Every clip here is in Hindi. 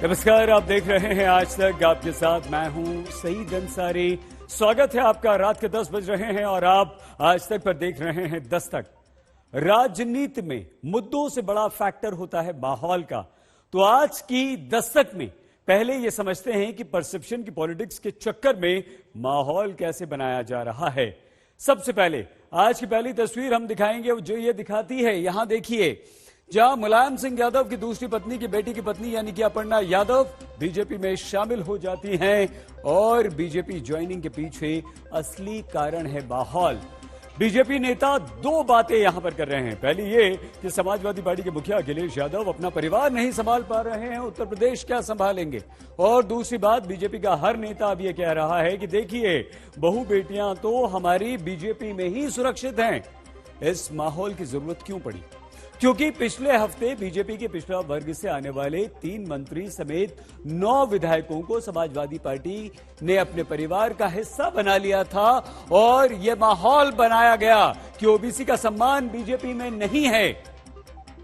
नमस्कार, आप देख रहे हैं आज तक। आपके साथ मैं हूं सईद अंसारी। स्वागत है आपका। रात के 10 बज रहे हैं और आप आज तक पर देख रहे हैं दस्तक। राजनीति में मुद्दों से बड़ा फैक्टर होता है माहौल का। तो आज की दस्तक में पहले ये समझते हैं कि परसेप्शन की पॉलिटिक्स के चक्कर में माहौल कैसे बनाया जा रहा है। सबसे पहले आज की पहली तस्वीर हम दिखाएंगे जो ये दिखाती है, यहां देखिए, जहां मुलायम सिंह यादव की दूसरी पत्नी की बेटी की पत्नी यानी कि अपर्णा यादव बीजेपी में शामिल हो जाती हैं और बीजेपी ज्वाइनिंग के पीछे असली कारण है माहौल। बीजेपी नेता दो बातें यहां पर कर रहे हैं। पहली ये कि समाजवादी पार्टी के मुखिया अखिलेश यादव अपना परिवार नहीं संभाल पा रहे हैं, उत्तर प्रदेश क्या संभालेंगे। और दूसरी बात, बीजेपी का हर नेता अब यह कह रहा है कि देखिए, बहू बेटियां तो हमारी बीजेपी में ही सुरक्षित हैं। इस माहौल की जरूरत क्यों पड़ी? क्योंकि पिछले हफ्ते बीजेपी के पिछड़ा वर्ग से आने वाले 3 मंत्री समेत 9 विधायकों को समाजवादी पार्टी ने अपने परिवार का हिस्सा बना लिया था और यह माहौल बनाया गया कि ओबीसी का सम्मान बीजेपी में नहीं है।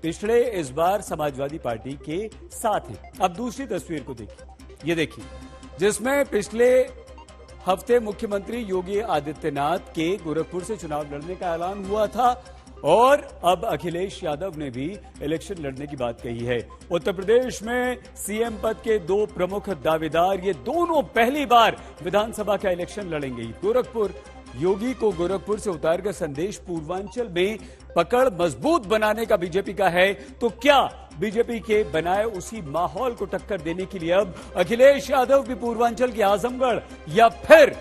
पिछड़े इस बार समाजवादी पार्टी के साथ हैं। अब दूसरी तस्वीर को देखिए, ये देखिए, जिसमें पिछले हफ्ते मुख्यमंत्री योगी आदित्यनाथ के गोरखपुर से चुनाव लड़ने का ऐलान हुआ था और अब अखिलेश यादव ने भी इलेक्शन लड़ने की बात कही है। उत्तर प्रदेश में सीएम पद के 2 प्रमुख दावेदार, ये दोनों पहली बार विधानसभा का इलेक्शन लड़ेंगे। गोरखपुर, योगी को गोरखपुर से उतारकर संदेश पूर्वांचल में पकड़ मजबूत बनाने का बीजेपी का है। तो क्या बीजेपी के बनाए उसी माहौल को टक्कर देने के लिए अब अखिलेश यादव भी पूर्वांचल के आजमगढ़ या फिर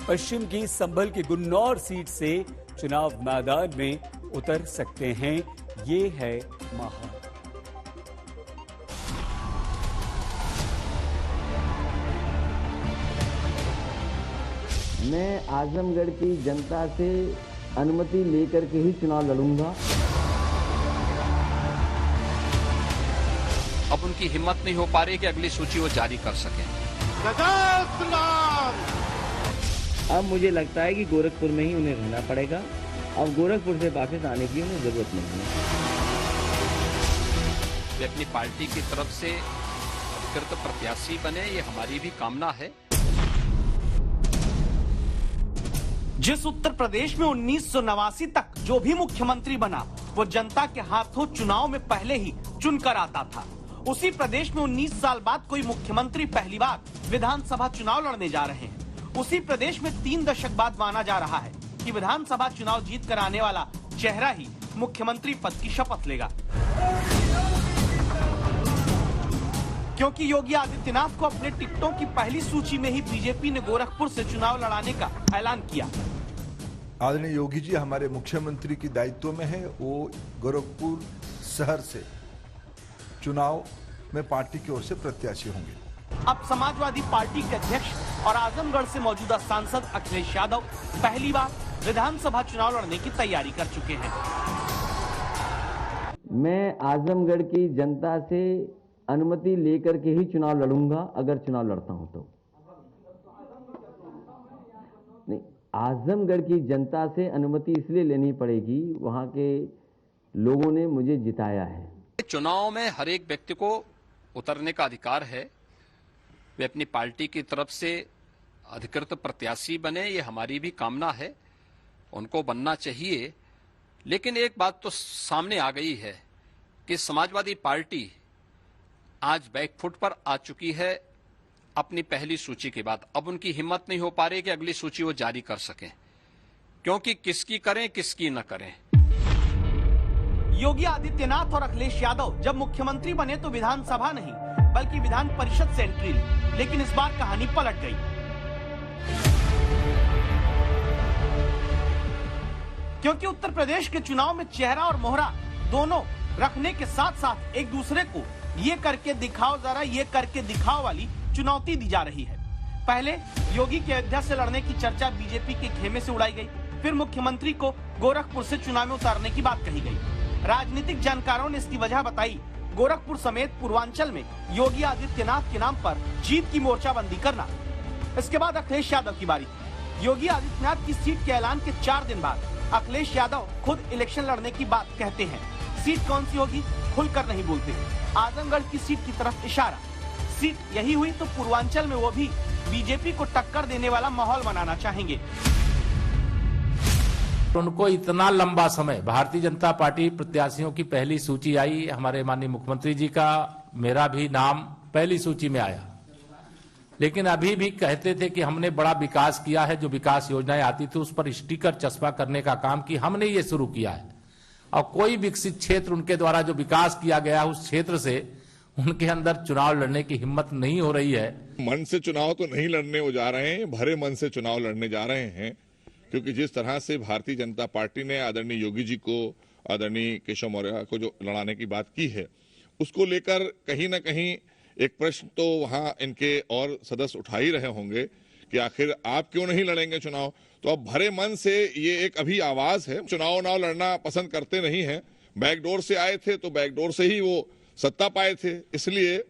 पश्चिम की संभल की गुन्नौर सीट से चुनाव मैदान में उतर सकते हैं? ये है माहौल। मैं आजमगढ़ की जनता से अनुमति लेकर के ही चुनाव लड़ूंगा। अब उनकी हिम्मत नहीं हो पा रही कि अगली सूची वो जारी कर सकें। अब मुझे लगता है कि गोरखपुर में ही उन्हें रहना पड़ेगा। अब गोरखपुर से वापस आने की उन्हें जरूरत नहीं है। वे अपनी पार्टी की तरफ से अधिकृत प्रत्याशी बने, ये हमारी भी कामना है। जिस उत्तर प्रदेश में 1989 तक जो भी मुख्यमंत्री बना वो जनता के हाथों चुनाव में पहले ही चुनकर आता था, उसी प्रदेश में 19 साल बाद कोई मुख्यमंत्री पहली बार विधानसभा चुनाव लड़ने जा रहे हैं। उसी प्रदेश में 3 दशक बाद माना जा रहा है कि विधानसभा चुनाव जीत कर आने वाला चेहरा ही मुख्यमंत्री पद की शपथ लेगा, क्योंकि योगी आदित्यनाथ को अपने टिकटों की पहली सूची में ही बीजेपी ने गोरखपुर से चुनाव लड़ाने का ऐलान किया। आदरणीय योगी जी हमारे मुख्यमंत्री की दायित्व में है, वो गोरखपुर शहर से चुनाव में पार्टी की ओर से प्रत्याशी होंगे। अब समाजवादी पार्टी के अध्यक्ष और आजमगढ़ से मौजूदा सांसद अखिलेश यादव पहली बार विधानसभा चुनाव लड़ने की तैयारी कर चुके हैं। मैं आजमगढ़ की जनता से अनुमति लेकर के ही चुनाव लड़ूंगा, अगर चुनाव लड़ता हूं तो। नहीं, आजमगढ़ की जनता से अनुमति इसलिए लेनी पड़ेगी, वहां के लोगों ने मुझे जिताया है। चुनाव में हर एक व्यक्ति को उतरने का अधिकार है। वे अपनी पार्टी की तरफ से अधिकृत प्रत्याशी बने, ये हमारी भी कामना है, उनको बनना चाहिए। लेकिन एक बात तो सामने आ गई है कि समाजवादी पार्टी आज बैकफुट पर आ चुकी है अपनी पहली सूची के बाद। अब उनकी हिम्मत नहीं हो पा रही कि अगली सूची वो जारी कर सकें, क्योंकि किसकी करें किसकी न करें। योगी आदित्यनाथ और अखिलेश यादव जब मुख्यमंत्री बने तो विधानसभा नहीं बल्कि विधान परिषद से एंट्री ली, लेकिन इस बार कहानी पलट गई। क्योंकि उत्तर प्रदेश के चुनाव में चेहरा और मोहरा दोनों रखने के साथ साथ एक दूसरे को ये करके दिखाओ जरा, ये करके दिखाओ वाली चुनौती दी जा रही है। पहले योगी के अयोध्या से लड़ने की चर्चा बीजेपी के खेमे से उड़ाई गई, फिर मुख्यमंत्री को गोरखपुर से चुनाव में उतारने की बात कही गई। राजनीतिक जानकारों ने इसकी वजह बताई गोरखपुर समेत पूर्वांचल में योगी आदित्यनाथ के नाम पर जीत की मोर्चाबंदी करना। इसके बाद अखिलेश यादव की बारी। योगी आदित्यनाथ की सीट के ऐलान के 4 दिन बाद अखिलेश यादव खुद इलेक्शन लड़ने की बात कहते हैं। सीट कौन सी होगी खुलकर नहीं बोलते। आजमगढ़ की सीट की तरफ इशारा। सीट यही हुई तो पूर्वांचल में वो भी बीजेपी को टक्कर देने वाला माहौल बनाना चाहेंगे। उनको इतना लंबा समय, भारतीय जनता पार्टी प्रत्याशियों की पहली सूची आई, हमारे माननीय मुख्यमंत्री जी का, मेरा भी नाम पहली सूची में आया, लेकिन अभी भी कहते थे कि हमने बड़ा विकास किया है। जो विकास योजनाएं आती थी उस पर स्टिकर चस्पा करने का काम की हमने ये शुरू किया है, और कोई विकसित क्षेत्र उनके द्वारा जो विकास किया गया उस क्षेत्र से उनके अंदर चुनाव लड़ने की हिम्मत नहीं हो रही है। मन से चुनाव तो नहीं लड़ने वो जा रहे हैं, भरे मन से चुनाव लड़ने जा रहे हैं, क्योंकि जिस तरह से भारतीय जनता पार्टी ने आदरणीय योगी जी को, आदरणीय केशव मौर्य को जो लड़ाने की बात की है, उसको लेकर कहीं ना कहीं एक प्रश्न तो वहां इनके और सदस्य उठा ही रहे होंगे कि आखिर आप क्यों नहीं लड़ेंगे चुनाव। तो अब भरे मन से ये एक अभी आवाज है, चुनाव लड़ना पसंद करते नहीं है। बैकडोर से आए थे तो बैकडोर से ही वो सत्ता पाए थे, इसलिए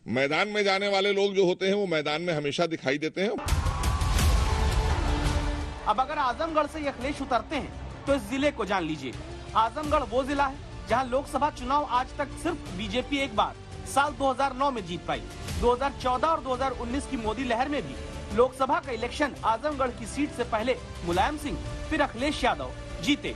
मैदान में जाने वाले लोग जो होते हैं वो मैदान में हमेशा दिखाई देते हैं। अब अगर आजमगढ़ से अखिलेश उतरते हैं तो इस जिले को जान लीजिए। आजमगढ़ वो जिला है जहां लोकसभा चुनाव आज तक सिर्फ बीजेपी एक बार साल 2009 में जीत पाई। 2014 और 2019 की मोदी लहर में भी लोकसभा का इलेक्शन आजमगढ़ की सीट से पहले मुलायम सिंह फिर अखिलेश यादव जीते।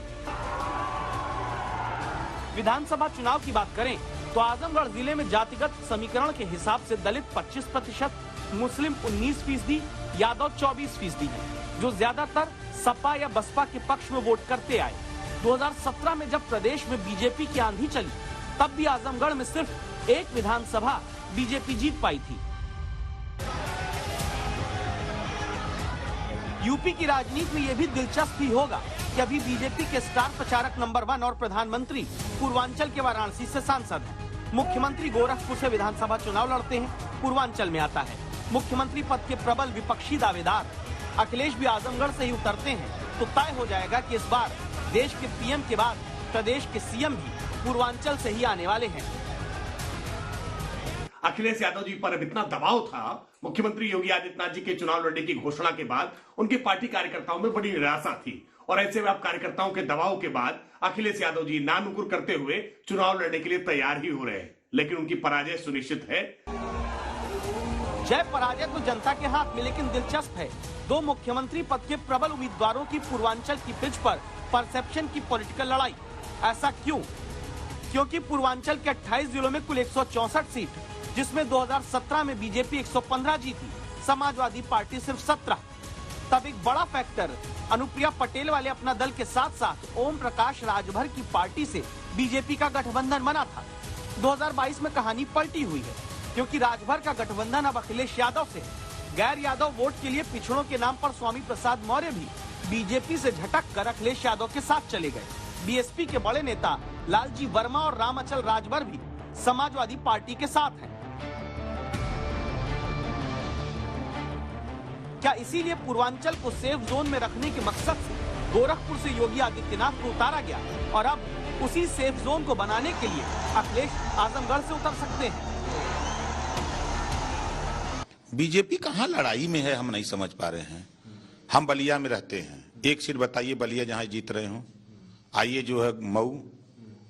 विधानसभा चुनाव की बात करें तो आजमगढ़ जिले में जातिगत समीकरण के हिसाब से दलित 25%, मुस्लिम 19%, यादव 24% है, जो ज्यादातर सपा या बसपा के पक्ष में वोट करते आए। 2017 में जब प्रदेश में बीजेपी की आंधी चली तब भी आजमगढ़ में सिर्फ एक विधानसभा बीजेपी जीत पाई थी। यूपी की राजनीति में यह भी दिलचस्प ही होगा कि अभी बीजेपी के स्टार प्रचारक नंबर 1 और प्रधानमंत्री पूर्वांचल के वाराणसी से सांसद हैं। मुख्यमंत्री गोरखपुर से विधानसभा चुनाव लड़ते हैं, पूर्वांचल में आता है। मुख्यमंत्री पद के प्रबल विपक्षी दावेदार अखिलेश भी आजमगढ़ से ही उतरते हैं तो तय हो जाएगा कि इस बार देश के पीएम के बाद प्रदेश के सीएम भी पूर्वांचल से ही आने वाले हैं। अखिलेश यादव जी पर अब इतना दबाव था मुख्यमंत्री योगी आदित्यनाथ जी के चुनाव लड़ने की घोषणा के बाद, उनके पार्टी कार्यकर्ताओं में बड़ी निराशा थी, और ऐसे में अब कार्यकर्ताओं के दबाव के बाद अखिलेश यादव जी नानुकुर करते हुए चुनाव लड़ने के लिए तैयार ही हो रहे हैं, लेकिन उनकी पराजय सुनिश्चित है। जय पराजय तो जनता के हाथ में, लेकिन दिलचस्प है दो मुख्यमंत्री पद के प्रबल उम्मीदवारों की पूर्वांचल की पिच पर परसेप्शन की पॉलिटिकल लड़ाई। ऐसा क्यों? क्योंकि पूर्वांचल के 28 जिलों में कुल 164 सीट, जिसमें 2017 में बीजेपी 115 जीती, समाजवादी पार्टी सिर्फ 17। तब एक बड़ा फैक्टर अनुप्रिया पटेल वाले अपना दल के साथ साथ ओम प्रकाश राजभर की पार्टी से बीजेपी का गठबंधन बना था। 2022 में कहानी पलटी हुई है, क्योंकि राजभर का गठबंधन अब अखिलेश यादव से है। गैर यादव वोट के लिए पिछड़ों के नाम पर स्वामी प्रसाद मौर्य भी बीजेपी से झटक कर अखिलेश यादव के साथ चले गए। बीएसपी के बड़े नेता लालजी वर्मा और रामअचल राजभर भी समाजवादी पार्टी के साथ हैं। क्या इसीलिए पूर्वांचल को सेफ जोन में रखने के मकसद से गोरखपुर से योगी आदित्यनाथ को उतारा गया, और अब उसी सेफ जोन को बनाने के लिए अखिलेश आजमगढ़ से उतर सकते हैं? बीजेपी कहां लड़ाई में है, हम नहीं समझ पा रहे हैं। हम बलिया में रहते हैं, एक सीट बताइए बलिया जहां जीत रहे हो। आइए जो है मऊ,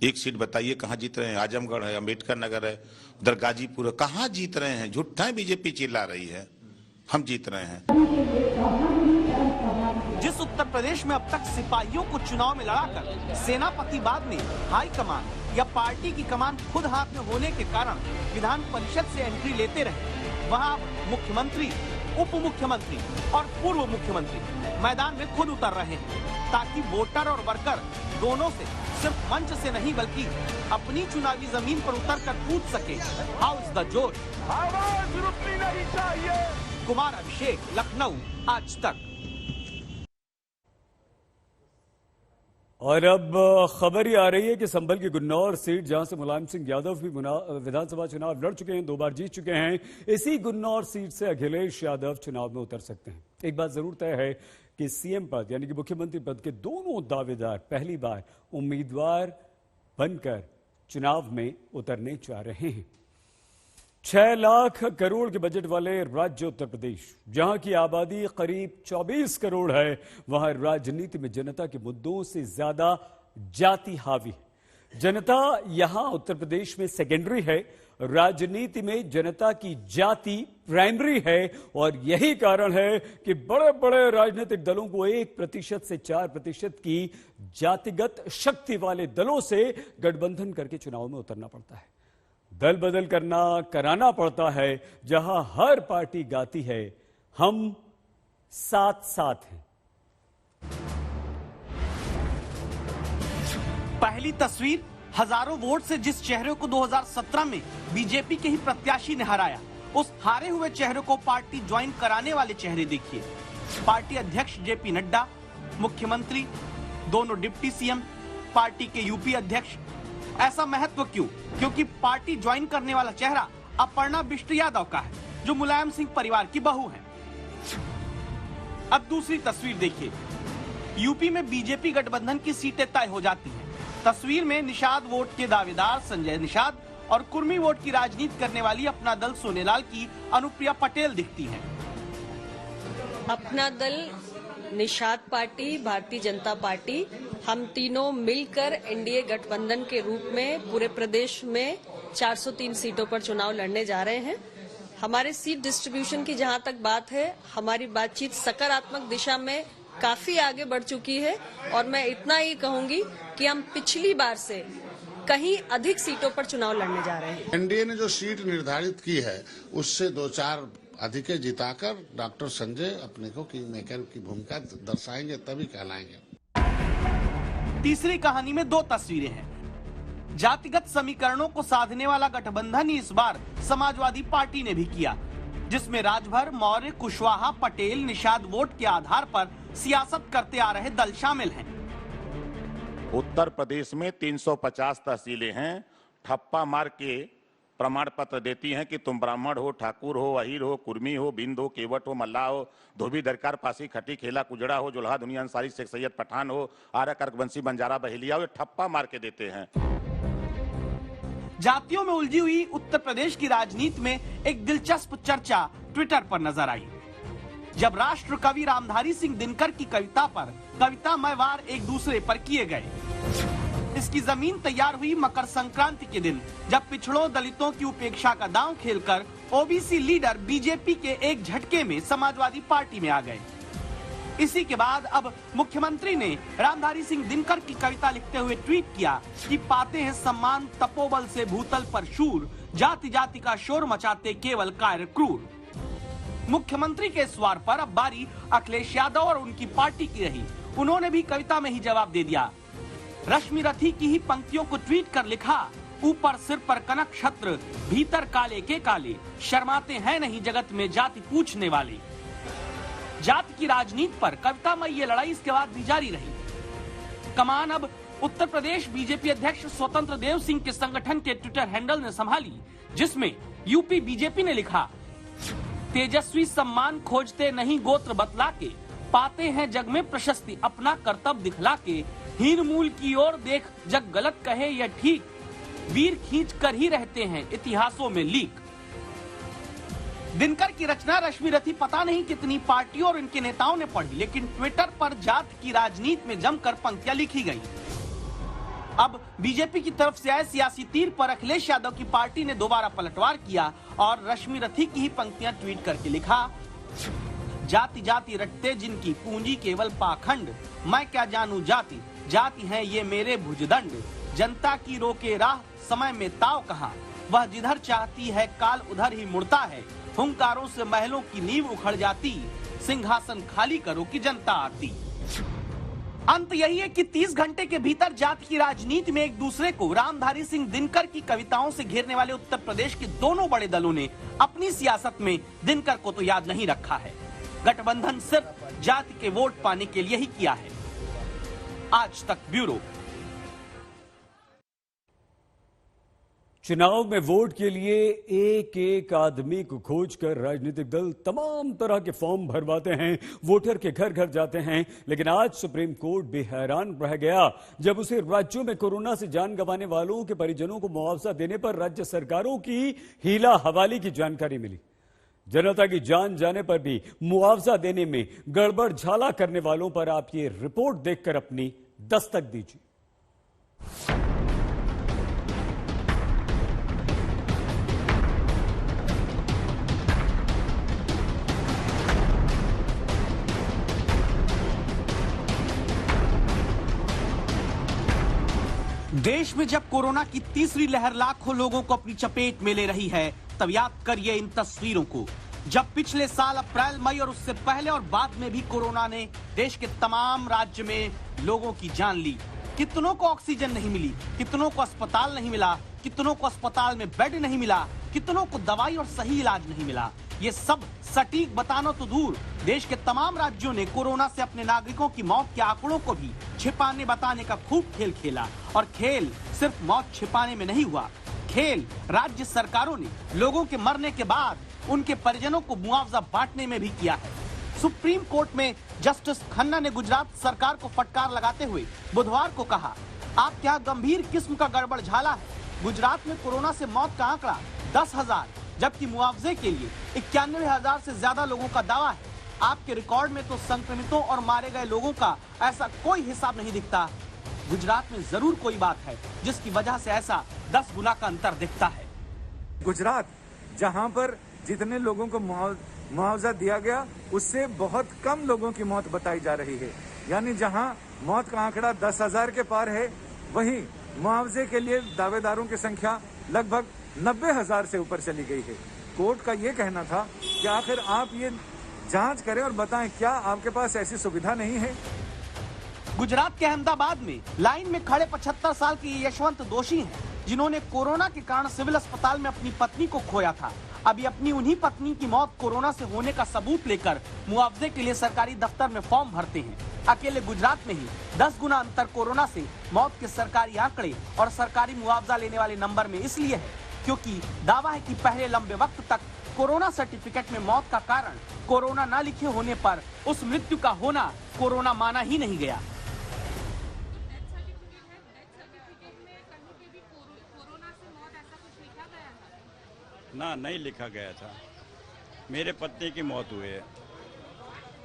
एक सीट बताइए कहां जीत रहे हैं। आजमगढ़ है, अंबेडकर नगर है, उधर गाजीपुर है, कहां जीत रहे हैं? झूठा बीजेपी चिल्ला रही है, हम जीत रहे हैं। जिस उत्तर प्रदेश में अब तक सिपाहियों को चुनाव में लड़ाकर सेनापति बाद में हाई कमान या पार्टी की कमान खुद हाथ में होने के कारण विधान परिषद से एंट्री लेते रहे, वहां मुख्यमंत्री, उप मुख्यमंत्री और पूर्व मुख्यमंत्री मैदान में खुद उतर रहे हैं, ताकि वोटर और वर्कर दोनों से सिर्फ मंच से नहीं बल्कि अपनी चुनावी जमीन पर उतर कर पूछ सके, हाउ इज द जोश। आवाज रुकनी नहीं चाहिए। कुमार अभिषेक, लखनऊ, आज तक। और अब खबर ही आ रही है कि संभल की गुन्नौर सीट, जहां से मुलायम सिंह यादव भी विधानसभा चुनाव लड़ चुके हैं, 2 बार जीत चुके हैं, इसी गुन्नौर सीट से अखिलेश यादव चुनाव में उतर सकते हैं। एक बात जरूर तय है कि सीएम पद यानी कि मुख्यमंत्री पद के दोनों दावेदार पहली बार उम्मीदवार बनकर चुनाव में उतरने जा रहे हैं। 6 लाख करोड़ के बजट वाले राज्य उत्तर प्रदेश, जहां की आबादी करीब 24 करोड़ है, वहां राजनीति में जनता के मुद्दों से ज्यादा जाति हावी है। जनता यहां उत्तर प्रदेश में सेकेंडरी है राजनीति में जनता की जाति प्राइमरी है और यही कारण है कि बड़े बड़े राजनीतिक दलों को 1% से 4% की जातिगत शक्ति वाले दलों से गठबंधन करके चुनाव में उतरना पड़ता है। दल बदल कराना पड़ता है, जहां हर पार्टी गाती है हम साथ साथ हैं। पहली तस्वीर हजारों वोट से जिस चेहरे को 2017 में बीजेपी के ही प्रत्याशी ने हराया, उस हारे हुए चेहरे को पार्टी ज्वाइन कराने वाले चेहरे देखिए। पार्टी अध्यक्ष जेपी नड्डा, मुख्यमंत्री, दोनों डिप्टी सीएम, पार्टी के यूपी अध्यक्ष। ऐसा महत्व क्यों? क्योंकि पार्टी ज्वाइन करने वाला चेहरा अपर्णा बिष्ट यादव का है, जो मुलायम सिंह परिवार की बहू है। अब दूसरी तस्वीर देखिए। यूपी में बीजेपी गठबंधन की सीटें तय हो जाती हैं। तस्वीर में निषाद वोट के दावेदार संजय निषाद और कुर्मी वोट की राजनीति करने वाली अपना दल सोनेलाल की अनुप्रिया पटेल दिखती हैं। अपना दल, निषाद पार्टी, भारतीय जनता पार्टी, हम तीनों मिलकर एनडीए गठबंधन के रूप में पूरे प्रदेश में 403 सीटों पर चुनाव लड़ने जा रहे हैं। हमारे सीट डिस्ट्रीब्यूशन की जहां तक बात है, हमारी बातचीत सकारात्मक दिशा में काफी आगे बढ़ चुकी है और मैं इतना ही कहूंगी कि हम पिछली बार से कहीं अधिक सीटों पर चुनाव लड़ने जा रहे हैं। एनडीए ने जो सीट निर्धारित की है उससे 2-4 अधिक जिताकर डॉक्टर संजय अपने को किंग मेकर की भूमिका दर्शाएंगे, तभी कहलाएंगे। तीसरी कहानी में 2 तस्वीरें हैं। जातिगत समीकरणों को साधने वाला गठबंधन ही इस बार समाजवादी पार्टी ने भी किया, जिसमें राजभर, मौर्य, कुशवाहा, पटेल, निषाद वोट के आधार पर सियासत करते आ रहे दल शामिल हैं। उत्तर प्रदेश में 350 तहसीलें हैं। ठप्पा मार के प्रमाण पत्र देती हैं कि तुम ब्राह्मण हो, ठाकुर हो, अहीर हो, कुर्मी हो, बिंद हो, केवट हो, मल्ला हो, धोबी, दरकार, पासी, खटी, खेला, कुजड़ा हो, जुल्हा, दुनिया अंसारी, शेख सैयद, पठान हो, आर्य, कर्कवंशी, बंजारा, बहेलिया हो, ये ठप्पा मार के देते हैं। जातियों में उलझी हुई उत्तर प्रदेश की राजनीति में एक दिलचस्प चर्चा ट्विटर पर नजर आई, जब राष्ट्र कवि रामधारी सिंह दिनकर की कविता पर कवितामय वार एक दूसरे पर किए गए। इसकी जमीन तैयार हुई मकर संक्रांति के दिन, जब पिछड़ों दलितों की उपेक्षा का दांव खेलकर ओबीसी लीडर बीजेपी के एक झटके में समाजवादी पार्टी में आ गए। इसी के बाद अब मुख्यमंत्री ने रामधारी सिंह दिनकर की कविता लिखते हुए ट्वीट किया कि पाते हैं सम्मान तपोबल से भूतल पर शूर, जाति जाति का शोर मचाते केवल कायर क्रूर। मुख्यमंत्री के इस वार पर अब बारी अखिलेश यादव और उनकी पार्टी की रही। उन्होंने भी कविता में ही जवाब दे दिया। रश्मि रथी की ही पंक्तियों को ट्वीट कर लिखा, ऊपर सिर पर कनक छत्र, भीतर काले के काले, शर्माते हैं नहीं जगत में जाति पूछने वाले। जाति की राजनीति पर कविता में ये लड़ाई इसके बाद भी जारी रही। कमान अब उत्तर प्रदेश बीजेपी अध्यक्ष स्वतंत्र देव सिंह के संगठन के ट्विटर हैंडल ने संभाली, जिसमें यूपी बीजेपी ने लिखा, तेजस्वी सम्मान खोजते नहीं गोत्र बतला के, पाते हैं जग में प्रशस्ति अपना कर्तव्य दिखला के, हीन मूल की ओर देख जग गलत कहे या ठीक, वीर खींच कर ही रहते हैं इतिहासों में लीक। दिनकर की रचना रश्मि रथी पता नहीं कितनी पार्टियों और इनके नेताओं ने पढ़ी, लेकिन ट्विटर पर जात की राजनीति में जमकर पंक्तियां लिखी गई। अब बीजेपी की तरफ से आए सियासी तीर पर अखिलेश यादव की पार्टी ने दोबारा पलटवार किया और रश्मि रथी की ही पंक्तियां ट्वीट करके लिखा, जाति जाति रटते जिनकी पूंजी केवल पाखंड, मैं क्या जानू जाति, जाति है ये मेरे भुजदंड, जनता की रोके राह समय में ताव कहाँ, वह जिधर चाहती है काल उधर ही मुड़ता है, हुंकारों से महलों की नींव उखड़ जाती, सिंहासन खाली करो कि जनता आती। अंत यही है कि 30 घंटे के भीतर जाति की राजनीति में एक दूसरे को रामधारी सिंह दिनकर की कविताओं से घेरने वाले उत्तर प्रदेश के दोनों बड़े दलों ने अपनी सियासत में दिनकर को तो याद नहीं रखा है। गठबंधन सिर्फ जाति के वोट पाने के लिए ही किया है। आज तक ब्यूरो। चुनाव में वोट के लिए एक एक आदमी को खोजकर राजनीतिक दल तमाम तरह के फॉर्म भरवाते हैं, वोटर के घर घर जाते हैं। लेकिन आज सुप्रीम कोर्ट भी हैरान रह गया जब उसे राज्यों में कोरोना से जान गंवाने वालों के परिजनों को मुआवजा देने पर राज्य सरकारों की हीला हवाली की जानकारी मिली। जनता की जान जाने पर भी मुआवजा देने में गड़बड़ झाला करने वालों पर आप ये रिपोर्ट देखकर अपनी दस्तक दीजिए। देश में जब कोरोना की तीसरी लहर लाखों लोगों को अपनी चपेट में ले रही है, तब याद करिए इन तस्वीरों को, जब पिछले साल अप्रैल मई और उससे पहले और बाद में भी कोरोना ने देश के तमाम राज्य में लोगों की जान ली। कितनों को ऑक्सीजन नहीं मिली, कितनों को अस्पताल नहीं मिला, कितनों को अस्पताल में बेड नहीं मिला, कितनों को दवाई और सही इलाज नहीं मिला। ये सब सटीक बताना तो दूर, देश के तमाम राज्यों ने कोरोना से अपने नागरिकों की मौत के आंकड़ों को भी छिपाने बताने का खूब खेल खेला। और खेल सिर्फ मौत छिपाने में नहीं हुआ, खेल राज्य सरकारों ने लोगों के मरने के बाद उनके परिजनों को मुआवजा बांटने में भी किया है। सुप्रीम कोर्ट में जस्टिस खन्ना ने गुजरात सरकार को फटकार लगाते हुए बुधवार को कहा, आप क्या गंभीर किस्म का गड़बड़ झाला है। गुजरात में कोरोना से मौत का आंकड़ा 10,000, जबकि मुआवजे के लिए 91,000 से ज्यादा लोगों का दावा है। आपके रिकॉर्ड में तो संक्रमितों और मारे गए लोगों का ऐसा कोई हिसाब नहीं दिखता। गुजरात में जरूर कोई बात है जिसकी वजह से ऐसा 10 गुना का अंतर दिखता है। गुजरात जहां पर जितने लोगों को मुआवजा दिया गया उससे बहुत कम लोगों की मौत बताई जा रही है, यानी जहां मौत का आंकड़ा 10,000 के पार है, वहीं मुआवजे के लिए दावेदारों की संख्या लगभग 90,000 से ऊपर चली गई है। कोर्ट का ये कहना था कि आखिर आप ये जांच करें और बताएं, क्या आपके पास ऐसी सुविधा नहीं है। गुजरात के अहमदाबाद में लाइन में खड़े 75 साल के यशवंत दोषी हैं, जिन्होंने कोरोना के कारण सिविल अस्पताल में अपनी पत्नी को खोया था। अभी अपनी उन्हीं पत्नी की मौत कोरोना से होने का सबूत लेकर मुआवजे के लिए सरकारी दफ्तर में फॉर्म भरते हैं। अकेले गुजरात में ही 10 गुना अंतर कोरोना से मौत के सरकारी आंकड़े और सरकारी मुआवजा लेने वाले नंबर में इसलिए है क्योंकि दावा है कि पहले लंबे वक्त तक कोरोना सर्टिफिकेट में मौत का कारण कोरोना न लिखे होने पर उस मृत्यु का होना कोरोना माना ही नहीं गया। ना नहीं लिखा गया था। मेरे पत्नी की मौत हुई है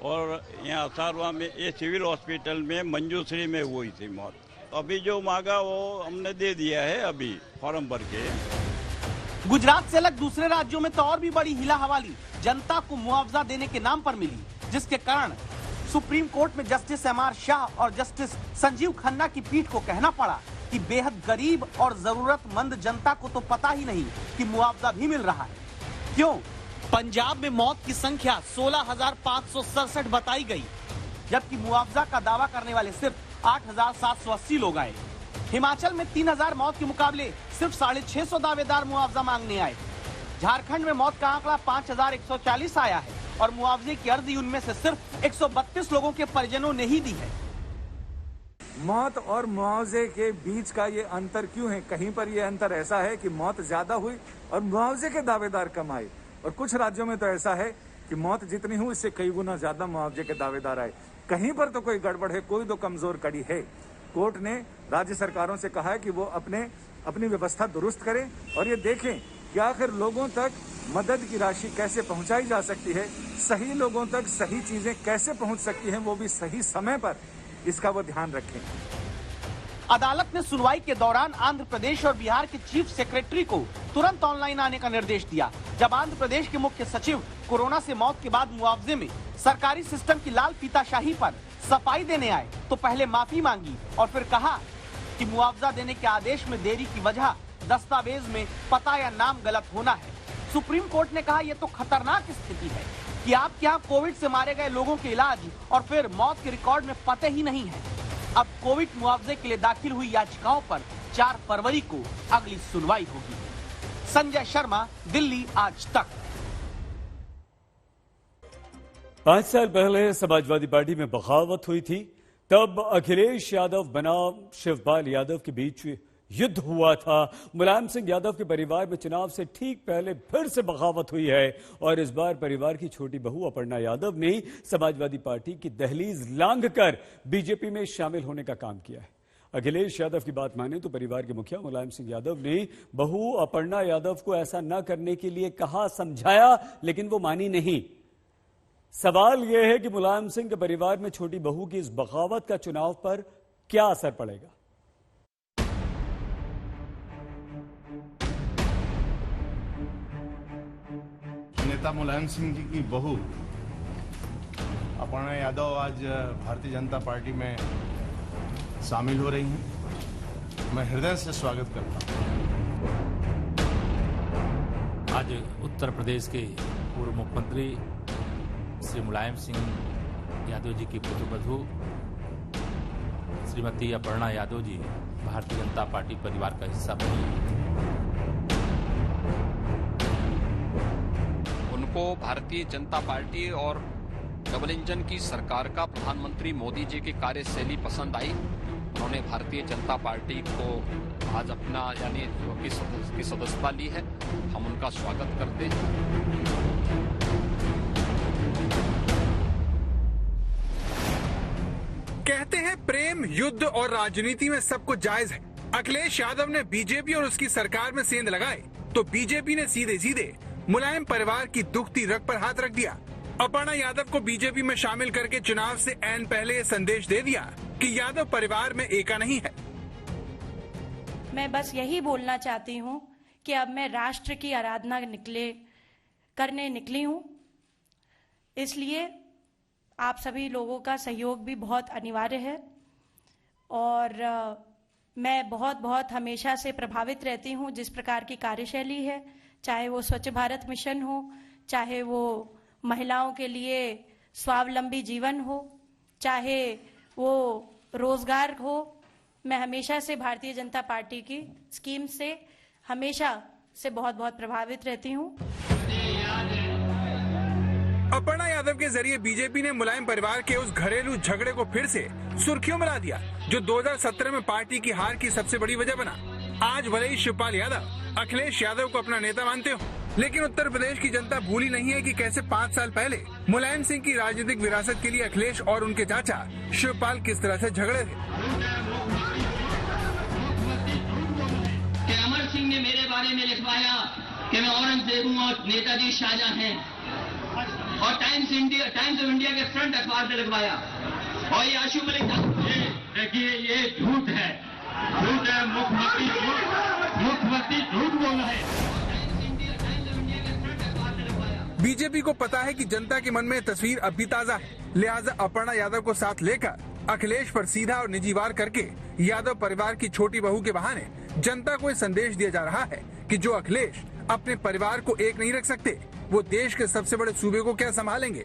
और यहाँ असारवा में ये सिविल हॉस्पिटल में मंजूश्री में हुई थी मौत। अभी जो मांगा वो हमने दे दिया है, अभी फॉर्म भर के। गुजरात से अलग दूसरे राज्यों में तो और भी बड़ी हिला हवाली जनता को मुआवजा देने के नाम पर मिली, जिसके कारण सुप्रीम कोर्ट में जस्टिस एम.आर. शाह और जस्टिस संजीव खन्ना की पीठ को कहना पड़ा कि बेहद गरीब और जरूरतमंद जनता को तो पता ही नहीं कि मुआवजा भी मिल रहा है। क्यों? पंजाब में मौत की संख्या 16,567 बताई गई, जबकि मुआवजा का दावा करने वाले सिर्फ 8,780 लोग आए। हिमाचल में 3,000 मौत के मुकाबले सिर्फ 650 दावेदार मुआवजा मांगने आए। झारखंड में मौत का आंकड़ा 5,140 आया है और मुआवजे की अर्जी उनमें से सिर्फ 132 लोगों के परिजनों ने ही दी है। मौत और मुआवजे के बीच का ये अंतर क्यों है? कहीं पर ये अंतर ऐसा है कि मौत ज्यादा हुई और मुआवजे के दावेदार कम आए, और कुछ राज्यों में तो ऐसा है कि मौत जितनी हुई इससे कई गुना ज्यादा मुआवजे के दावेदार आए। कहीं पर तो कोई गड़बड़ है, कोई तो कमजोर कड़ी है। कोर्ट ने राज्य सरकारों से कहा है कि वो अपनी व्यवस्था दुरुस्त करें और ये देखें कि आखिर लोगों तक मदद की राशि कैसे पहुंचाई जा सकती है, सही लोगों तक सही चीजें कैसे पहुंच सकती हैं, वो भी सही समय पर, इसका वो ध्यान रखें। अदालत ने सुनवाई के दौरान आंध्र प्रदेश और बिहार के चीफ सेक्रेटरी को तुरंत ऑनलाइन आने का निर्देश दिया। जब आंध्र प्रदेश के मुख्य सचिव कोरोना से मौत के बाद मुआवजे में सरकारी सिस्टम की लाल फीताशाही पर सफाई देने आए तो पहले माफी मांगी और फिर कहा कि मुआवजा देने के आदेश में देरी की वजह दस्तावेज में पता या नाम गलत होना है। सुप्रीम कोर्ट ने कहा यह तो खतरनाक स्थिति है कि आपके यहाँ कोविड से मारे गए लोगों के इलाज और फिर मौत के रिकॉर्ड में पते ही नहीं है। अब कोविड मुआवजे के लिए दाखिल हुई याचिकाओं पर 4 फरवरी को अगली सुनवाई होगी। संजय शर्मा, दिल्ली आज तक। 5 साल पहले समाजवादी पार्टी में बगावत हुई थी, तब अखिलेश यादव बनाम शिवपाल यादव के बीच युद्ध हुआ था। मुलायम सिंह यादव के परिवार में चुनाव से ठीक पहले फिर से बगावत हुई है और इस बार परिवार की छोटी बहू अपर्णा यादव ने समाजवादी पार्टी की दहलीज लांघकर बीजेपी में शामिल होने का काम किया है। अखिलेश यादव की बात माने तो परिवार के मुखिया मुलायम सिंह यादव ने बहू अपर्णा यादव को ऐसा न करने के लिए कहा, समझाया, लेकिन वो मानी नहीं। सवाल यह है कि मुलायम सिंह के परिवार में छोटी बहू की इस बगावत का चुनाव पर क्या असर पड़ेगा। नेता मुलायम सिंह जी की बहू अपर्णा यादव आज भारतीय जनता पार्टी में शामिल हो रही हैं। मैं हृदय से स्वागत करता हूँ। आज उत्तर प्रदेश के पूर्व मुख्यमंत्री श्री मुलायम सिंह यादव जी की पुत्रवधू श्रीमती अपर्णा यादव जी भारतीय जनता पार्टी परिवार का हिस्सा बनी। उनको भारतीय जनता पार्टी और डबल इंजन की सरकार का प्रधानमंत्री मोदी जी की कार्यशैली पसंद आई। उन्होंने भारतीय जनता पार्टी को आज अपना यानी की सदस्यता ली है। हम उनका स्वागत करते हैं। कहते हैं प्रेम, युद्ध और राजनीति में सब कुछ जायज है। अखिलेश यादव ने बीजेपी और उसकी सरकार में सेंध लगाए तो बीजेपी ने सीधे सीधे मुलायम परिवार की दुखती रग पर हाथ रख दिया। अपर्णा यादव को बीजेपी में शामिल करके चुनाव से ऐन पहले ये संदेश दे दिया कि यादव परिवार में एका नहीं है। मैं बस यही बोलना चाहती हूँ कि अब मैं राष्ट्र की आराधना करने निकली हूँ, इसलिए आप सभी लोगों का सहयोग भी बहुत अनिवार्य है। और मैं बहुत हमेशा से प्रभावित रहती हूँ जिस प्रकार की कार्यशैली है, चाहे वो स्वच्छ भारत मिशन हो, चाहे वो महिलाओं के लिए स्वावलंबी जीवन हो, चाहे वो रोजगार हो। मैं हमेशा से भारतीय जनता पार्टी की स्कीम से हमेशा से बहुत प्रभावित रहती हूँ। अपर्णा यादव के जरिए बीजेपी ने मुलायम परिवार के उस घरेलू झगड़े को फिर से सुर्खियों में ला दिया जो 2017 में पार्टी की हार की सबसे बड़ी वजह बना। आज भले ही शिवपाल यादव अखिलेश यादव को अपना नेता मानते हो, लेकिन उत्तर प्रदेश की जनता भूली नहीं है कि कैसे 5 साल पहले मुलायम सिंह की राजनीतिक विरासत के लिए अखिलेश और उनके चाचा शिवपाल किस तरह से झगड़े थे। अमर सिंह ने मेरे बारे में लिखवाया कि मैं औरंगजेब हूँ और नेताजी शाहजहां हैं, और टाइम्स ऑफ इंडिया के फ्रंट अखबार पे लिखवाया। और ये आशु मलिक देखिए ये झूठ है, मुख्यमंत्री झूठ बोल रहे हैं। बीजेपी को पता है कि जनता के मन में तस्वीर अब भी ताजा है, लिहाजा अपर्णा यादव को साथ लेकर अखिलेश पर सीधा और निजी वार करके यादव परिवार की छोटी बहू के बहाने जनता को ये संदेश दिया जा रहा है कि जो अखिलेश अपने परिवार को एक नहीं रख सकते, वो देश के सबसे बड़े सूबे को क्या संभालेंगे।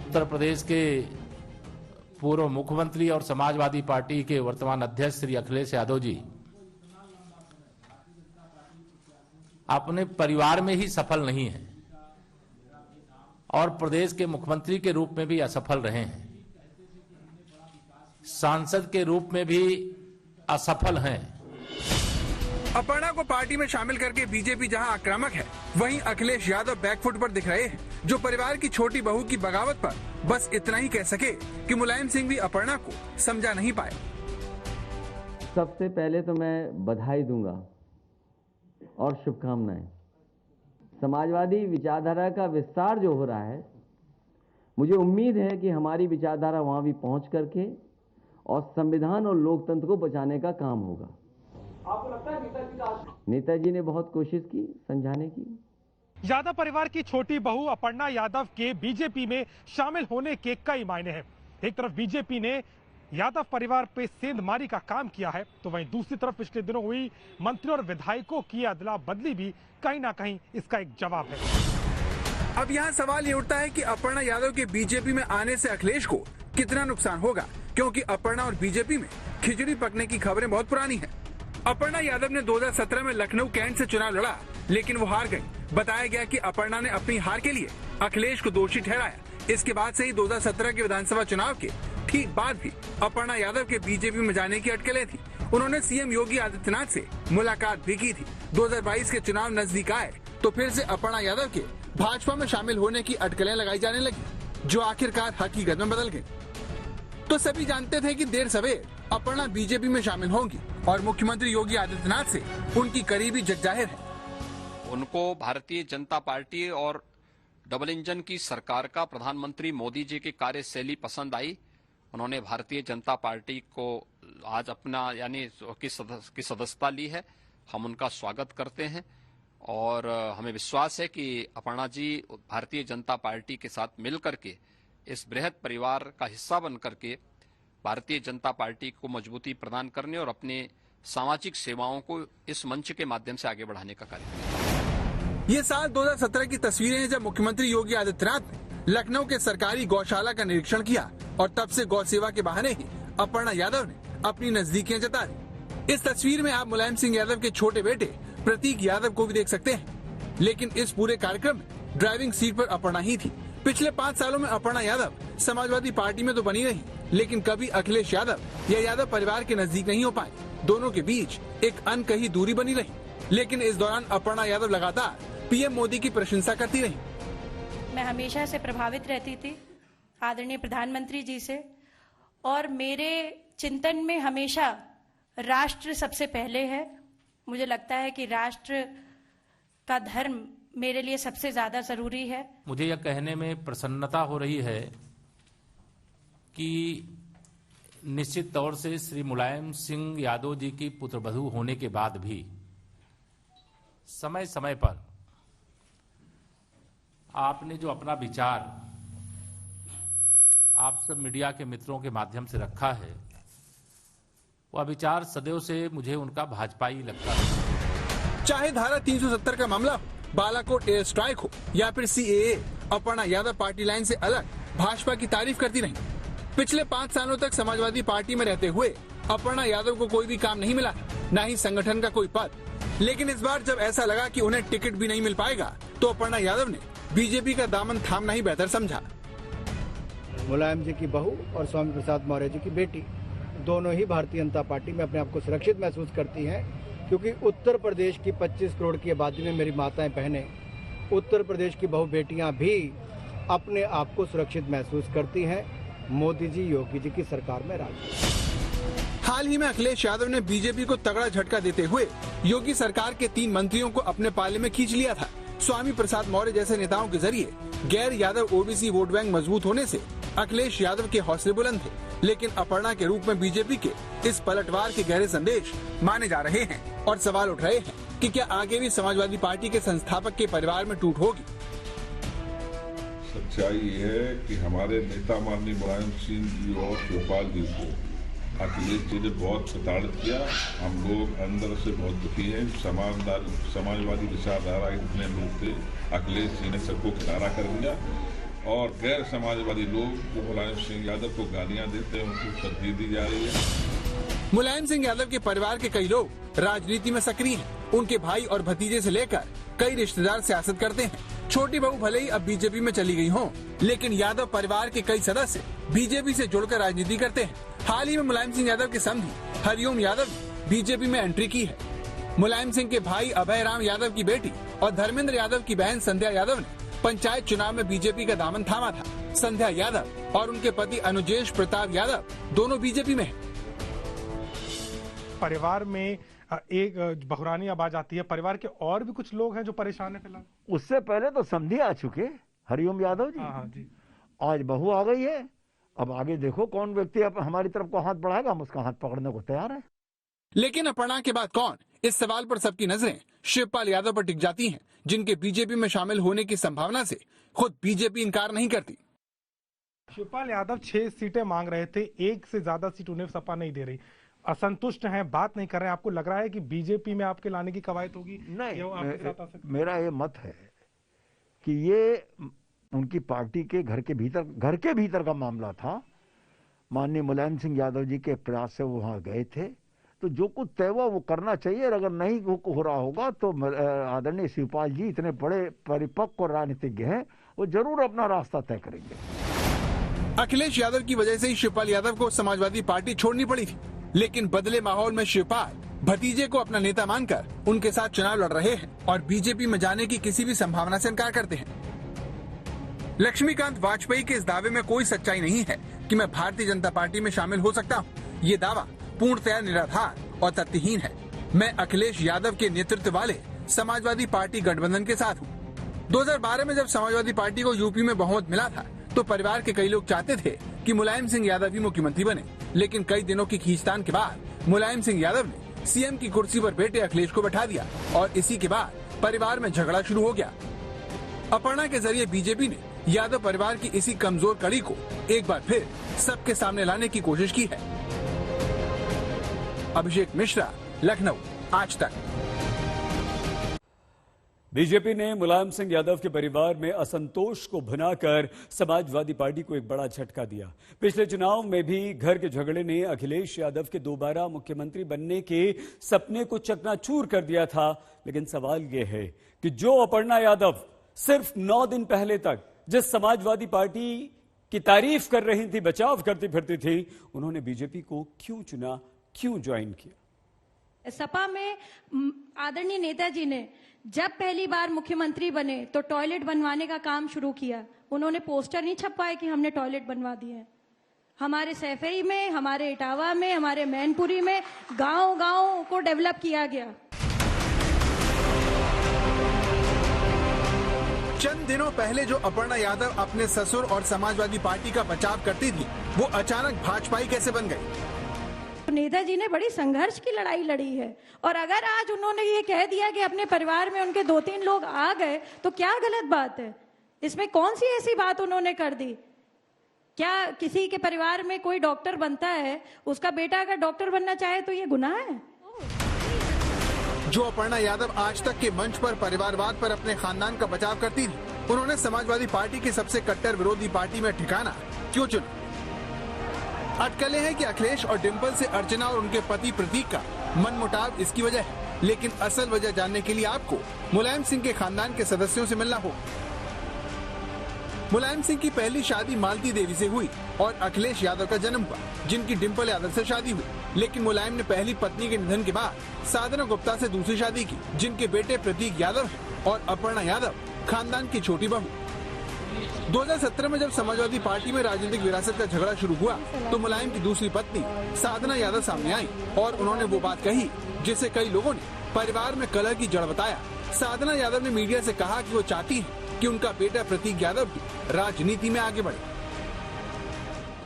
उत्तर प्रदेश के पूर्व मुख्यमंत्री और समाजवादी पार्टी के वर्तमान अध्यक्ष श्री अखिलेश यादव जी अपने परिवार में ही सफल नहीं है और प्रदेश के मुख्यमंत्री के रूप में भी असफल रहे हैं, सांसद के रूप में भी असफल हैं। अपर्णा को पार्टी में शामिल करके बीजेपी जहां आक्रामक है, वहीं अखिलेश यादव बैकफुट पर दिख रहे हैं, जो परिवार की छोटी बहू की बगावत पर बस इतना ही कह सके कि मुलायम सिंह भी अपर्णा को समझा नहीं पाए। सबसे पहले तो मैं बधाई दूंगा और शुभकामनाएं। समाजवादी विचारधारा का विस्तार जो हो रहा है, मुझे उम्मीद है कि हमारी विचारधारा वहां भी पहुंच करके और संविधान और लोकतंत्र को बचाने का काम होगा। आपको लगता है नेताजी ने बहुत कोशिश की समझाने की। यादव परिवार की छोटी बहू अपर्णा यादव के बीजेपी में शामिल होने के कई मायने हैं। एक तरफ बीजेपी ने यादव परिवार पे सेंधमारी का काम किया है, तो वहीं दूसरी तरफ पिछले दिनों हुई मंत्री और विधायकों की अदला बदली भी कहीं ना कहीं इसका एक जवाब है। अब यहाँ सवाल ये उठता है कि अपर्णा यादव के बीजेपी में आने से अखिलेश को कितना नुकसान होगा, क्योंकि अपर्णा और बीजेपी में खिचड़ी पकने की खबरें बहुत पुरानी हैं। अपर्णा यादव ने 2017 में लखनऊ कैंट से चुनाव लड़ा, लेकिन वो हार गई। बताया गया कि अपर्णा ने अपनी हार के लिए अखिलेश को दोषी ठहराया। इसके बाद से ही 2017 के विधानसभा चुनाव के ठीक बाद भी अपर्णा यादव के बीजेपी में जाने की अटकलें थी। उन्होंने सीएम योगी आदित्यनाथ से मुलाकात भी की थी। 2022 के चुनाव नजदीक आए तो फिर से अपर्णा यादव के भाजपा में शामिल होने की अटकलें लगाई जाने लगी, जो आखिरकार हकीकत में बदल गई। तो सभी जानते थे कि देर सवेर अपर्णा बीजेपी में शामिल होंगी और मुख्यमंत्री योगी आदित्यनाथ से उनकी करीबी जग जाहिर है। उनको भारतीय जनता पार्टी और डबल इंजन की सरकार का प्रधानमंत्री मोदी जी की कार्यशैली पसंद आई। उन्होंने भारतीय जनता पार्टी को आज अपना यानी की सदस्यता ली है। हम उनका स्वागत करते हैं और हमें विश्वास है कि अपर्णा जी भारतीय जनता पार्टी के साथ मिल करके इस बृहद परिवार का हिस्सा बन करके भारतीय जनता पार्टी को मजबूती प्रदान करने और अपने सामाजिक सेवाओं को इस मंच के माध्यम से आगे बढ़ाने का कार्य करेंगे। ये साल 2017 की तस्वीरें हैं जब मुख्यमंत्री योगी आदित्यनाथ ने लखनऊ के सरकारी गौशाला का निरीक्षण किया और तब से गौ सेवा के बहाने ही अपर्णा यादव ने अपनी नजदीकियां जता दी। इस तस्वीर में आप मुलायम सिंह यादव के छोटे बेटे प्रतीक यादव को भी देख सकते हैं, लेकिन इस पूरे कार्यक्रम में ड्राइविंग सीट पर अपर्णा ही थी। पिछले 5 सालों में अपर्णा यादव समाजवादी पार्टी में तो बनी रही, लेकिन कभी अखिलेश यादव या यादव परिवार के नजदीक नहीं हो पाए। दोनों के बीच एक अनकही दूरी बनी रही, लेकिन इस दौरान अपर्णा यादव लगातार पीएम मोदी की प्रशंसा करती रही। मैं हमेशा से प्रभावित रहती थी आदरणीय प्रधानमंत्री जी से, और मेरे चिंतन में हमेशा राष्ट्र सबसे पहले है। मुझे लगता है कि राष्ट्र का धर्म मेरे लिए सबसे ज्यादा जरूरी है। मुझे यह कहने में प्रसन्नता हो रही है कि निश्चित तौर से श्री मुलायम सिंह यादव जी की पुत्रवधू होने के बाद भी समय समय पर आपने जो अपना विचार आप सब मीडिया के मित्रों के माध्यम से रखा है, वह विचार सदैव से मुझे उनका भाजपाई लगता है। चाहे धारा 370 का मामला हो, बालाकोट एयर स्ट्राइक हो या फिर CAA, Aparna Yadav party line से अलग भाजपा की तारीफ करती रही। पिछले 5 सालों तक समाजवादी पार्टी में रहते हुए अपर्णा यादव को कोई भी काम नहीं मिला, न ही संगठन का कोई पद। लेकिन इस बार जब ऐसा लगा कि उन्हें टिकट भी नहीं मिल पाएगा, तो अपर्णा यादव ने बीजेपी का दामन थामना ही बेहतर समझा। मुलायम जी की बहू और स्वामी प्रसाद मौर्य जी की बेटी दोनों ही भारतीय जनता पार्टी में अपने आप को सुरक्षित महसूस करती हैं, क्योंकि उत्तर प्रदेश की 25 करोड़ की आबादी में मेरी माताएं बहनें, उत्तर प्रदेश की बहु बेटियां भी अपने आप को सुरक्षित महसूस करती हैं मोदी जी योगी जी की सरकार में राज। हाल ही में अखिलेश यादव ने बीजेपी को तगड़ा झटका देते हुए योगी सरकार के 3 मंत्रियों को अपने पाले में खींच लिया था। स्वामी प्रसाद मौर्य जैसे नेताओं के जरिए गैर यादव ओबीसी वोट बैंक मजबूत होने से अखिलेश यादव के हौसले बुलंद थे, लेकिन अपर्णा के रूप में बीजेपी के इस पलटवार के गहरे संदेश माने जा रहे हैं और सवाल उठ रहे हैं कि क्या आगे भी समाजवादी पार्टी के संस्थापक के परिवार में टूट होगी। सच्चाई ये है कि हमारे नेता माननीय मुलायम सिंह जी और शिवपाल जी को अखिलेश जी ने बहुत प्रताड़ित किया। हम लोग अंदर से बहुत दुखी हैं। समाजवादी विचारधारा के जितने लोग थे, अखिलेश जी ने सबको किनारा कर दिया और गैर समाजवादी लोग जो मुलायम सिंह यादव को गालियां देते हैं उनको तरजीह दी जा रही है। मुलायम सिंह यादव के परिवार के कई लोग राजनीति में सक्रिय हैं। उनके भाई और भतीजे से लेकर कई रिश्तेदार सियासत करते हैं। छोटी बहू भले ही अब बीजेपी में चली गई हो, लेकिन यादव परिवार के कई सदस्य बीजेपी से जुड़कर राजनीति करते हैं। हाल ही में मुलायम सिंह यादव के समधी हरिओम यादव ने बीजेपी में एंट्री की है। मुलायम सिंह के भाई अभय राम यादव की बेटी और धर्मेंद्र यादव की बहन संध्या यादव ने पंचायत चुनाव में बीजेपी का दामन थामा था। संध्या यादव और उनके पति अनुजेश प्रताप यादव दोनों बीजेपी में हैं। परिवार में एक बहरानी आवाज आती है, परिवार के और भी कुछ लोग हैं जो परेशान है फिलहाल। उससे पहले तो समझी आ चुके हरिओम यादव जी। हाँ जी। आज बहू आ गई है, अब आगे देखो कौन व्यक्ति अब हमारी तरफ को हाथ बढ़ाएगा, हम उसका हाथ पकड़ने को तैयार है। लेकिन अपर्णा के बाद कौन, इस सवाल पर सबकी नजरें शिवपाल यादव पर टिक जाती हैं, जिनके बीजेपी में शामिल होने की संभावना से खुद बीजेपी इनकार नहीं करती। शिवपाल यादव 6 सीटें मांग रहे थे, 1 से ज्यादा सीट उन्हें सपा नहीं दे रही, असंतुष्ट हैं, बात नहीं कर रहे हैं। आपको लग रहा है कि बीजेपी में आपके लाने की कवायद होगी? नहीं, मेरा ये मत है कि ये उनकी पार्टी के घर के भीतर का मामला था। माननीय मुलायम सिंह यादव जी के प्रयास से वो वहां गए थे, तो जो कुछ तय हुआ वो करना चाहिए। और अगर नहीं हो रहा होगा तो आदरणीय शिवपाल जी इतने बड़े परिपक्व राजनीतिज्ञ हैं, वो जरूर अपना रास्ता तय करेंगे। अखिलेश यादव की वजह से ही शिवपाल यादव को समाजवादी पार्टी छोड़नी पड़ी थी, लेकिन बदले माहौल में शिवपाल भतीजे को अपना नेता मानकर उनके साथ चुनाव लड़ रहे हैं और बीजेपी में जाने की किसी भी संभावना से इनकार करते हैं। लक्ष्मीकांत वाजपेयी के इस दावे में कोई सच्चाई नहीं है कि मैं भारतीय जनता पार्टी में शामिल हो सकता हूँ। ये दावा पूर्णतया निराधार और तथ्यहीन है। मैं अखिलेश यादव के नेतृत्व वाले समाजवादी पार्टी गठबंधन के साथ हूँ। 2012 में जब समाजवादी पार्टी को यूपी में बहुमत मिला था, तो परिवार के कई लोग चाहते थे कि मुलायम सिंह यादव ही मुख्यमंत्री बने, लेकिन कई दिनों की खींचतान के बाद मुलायम सिंह यादव ने सीएम की कुर्सी पर बेटे अखिलेश को बैठा दिया और इसी के बाद परिवार में झगड़ा शुरू हो गया। अपर्णा के जरिए बीजेपी ने यादव परिवार की इसी कमजोर कड़ी को एक बार फिर सबके सामने लाने की कोशिश की है। अभिषेक मिश्रा, लखनऊ, आज तक। बीजेपी ने मुलायम सिंह यादव के परिवार में असंतोष को भुनाकर समाजवादी पार्टी को एक बड़ा झटका दिया। पिछले चुनाव में भी घर के झगड़े ने अखिलेश यादव के दोबारा मुख्यमंत्री बनने के सपने को चकनाचूर कर दिया था। लेकिन सवाल यह है कि जो अपर्णा यादव सिर्फ 9 दिन पहले तक जिस समाजवादी पार्टी की तारीफ कर रही थी, बचाव करती फिरती थी, उन्होंने बीजेपी को क्यों चुना, क्यों ज्वाइन किया? सपा में आदरणीय नेताजी ने जब पहली बार मुख्यमंत्री बने तो टॉयलेट बनवाने का काम शुरू किया। उन्होंने पोस्टर नहीं छपवाए कि हमने टॉयलेट बनवा दिए हैं। हमारे सैफई में, हमारे इटावा में, हमारे मैनपुरी में गांव-गांव को डेवलप किया गया। चंद दिनों पहले जो अपर्णा यादव अपने ससुर और समाजवादी पार्टी का बचाव करती थी, वो अचानक भाजपाई कैसे बन गई? नेताजी ने बड़ी संघर्ष की लड़ाई लड़ी है, और अगर आज उन्होंने ये कह दिया कि अपने परिवार में उनके 2-3 लोग आ गए तो क्या गलत बात है? इसमें कौन सी ऐसी बात उन्होंने कर दी? क्या किसी के परिवार में कोई डॉक्टर बनता है, उसका बेटा अगर डॉक्टर बनना चाहे तो ये गुनाह है? जो अपर्णा यादव आज तक के मंच पर परिवारवाद पर अपने खानदान का बचाव करती थी, उन्होंने समाजवादी पार्टी की सबसे कट्टर विरोधी पार्टी में ठिकाना क्यों चुना? अटकलें हैं कि अखिलेश और डिंपल से अर्चना और उनके पति प्रतीक का मनमुटाव इसकी वजह है। लेकिन असल वजह जानने के लिए आपको मुलायम सिंह के खानदान के सदस्यों से मिलना होगा। मुलायम सिंह की पहली शादी मालती देवी से हुई और अखिलेश यादव का जन्म हुआ, जिनकी डिंपल यादव से शादी हुई। लेकिन मुलायम ने पहली पत्नी के निधन के बाद साधना गुप्ता से दूसरी शादी की, जिनके बेटे प्रतीक यादव है, और अपर्णा यादव खानदान की छोटी बहू। 2017 में जब समाजवादी पार्टी में राजनीतिक विरासत का झगड़ा शुरू हुआ तो मुलायम की दूसरी पत्नी साधना यादव सामने आई और उन्होंने वो बात कही जिसे कई लोगों ने परिवार में कलह की जड़ बताया। साधना यादव ने मीडिया से कहा कि वो चाहती है कि उनका बेटा प्रतीक यादव भी राजनीति में आगे बढ़े।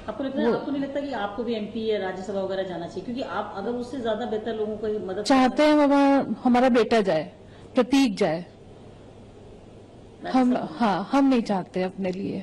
आपको नहीं लगता कि आपको भी एमपी या राज्यसभा वगैरह जाना चाहिए, क्योंकि आप अगर उससे ज्यादा बेहतर लोगों को मदद चाहते हैं? हमारा बेटा जाए, प्रतीक जाए। हम नहीं चाहते अपने लिए।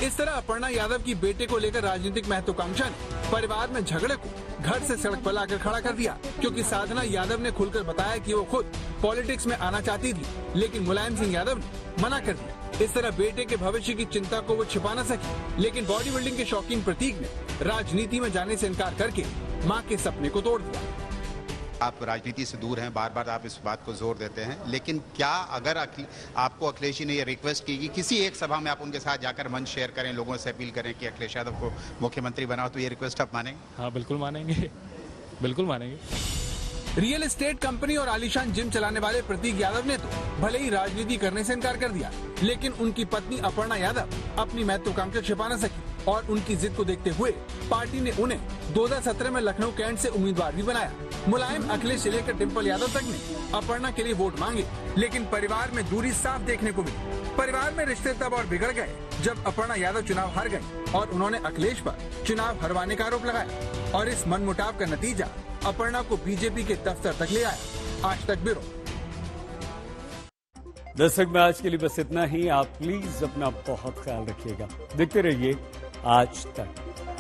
इस तरह अपर्णा यादव की बेटे को लेकर राजनीतिक महत्वाकांक्षा ने परिवार में झगड़े को घर से सड़क पर लाकर खड़ा कर दिया, क्योंकि साधना यादव ने खुलकर बताया कि वो खुद पॉलिटिक्स में आना चाहती थी, लेकिन मुलायम सिंह यादव ने मना कर दिया। इस तरह बेटे के भविष्य की चिंता को वो छिपा न सकी, लेकिन बॉडी बिल्डिंग के शौकीन प्रतीक ने राजनीति में जाने से इनकार करके माँ के सपने को तोड़ दिया। आप राजनीति से दूर हैं, बार बार आप इस बात को जोर देते हैं, लेकिन क्या अगर आपको अखिलेश जी ने ये रिक्वेस्ट की कि किसी एक सभा में आप उनके साथ जाकर मंच शेयर करें, लोगों से अपील करें कि अखिलेश यादव को मुख्यमंत्री बनाओ, तो ये रिक्वेस्ट आप मानेंगे? हाँ, बिल्कुल मानेंगे, बिल्कुल मानेंगे। रियल एस्टेट कंपनी और आलीशान जिम चलाने वाले प्रतीक यादव ने तो भले ही राजनीति करने से इनकार कर दिया, लेकिन उनकी पत्नी अपर्णा यादव अपनी महत्वाकांक्षा छिपा न सकी और उनकी जिद को देखते हुए पार्टी ने उन्हें 2017 में लखनऊ कैंट से उम्मीदवार भी बनाया। मुलायम, अखिलेश से लेकर डिंपल यादव तक ने अपर्णा के लिए वोट मांगे, लेकिन परिवार में दूरी साफ देखने को मिली। परिवार में रिश्ते तब और बिगड़ गए जब अपर्णा यादव चुनाव हार गई और उन्होंने अखिलेश पर चुनाव हरवाने का आरोप लगाया, और इस मनमुटाव का नतीजा अपर्णा को बीजेपी के दफ्तर तक ले आया। आज तक ब्यूरो। दर्शक में आज के लिए बस इतना ही। आप प्लीज अपना बहुत ख्याल रखिएगा। देखते रहिए आज तक।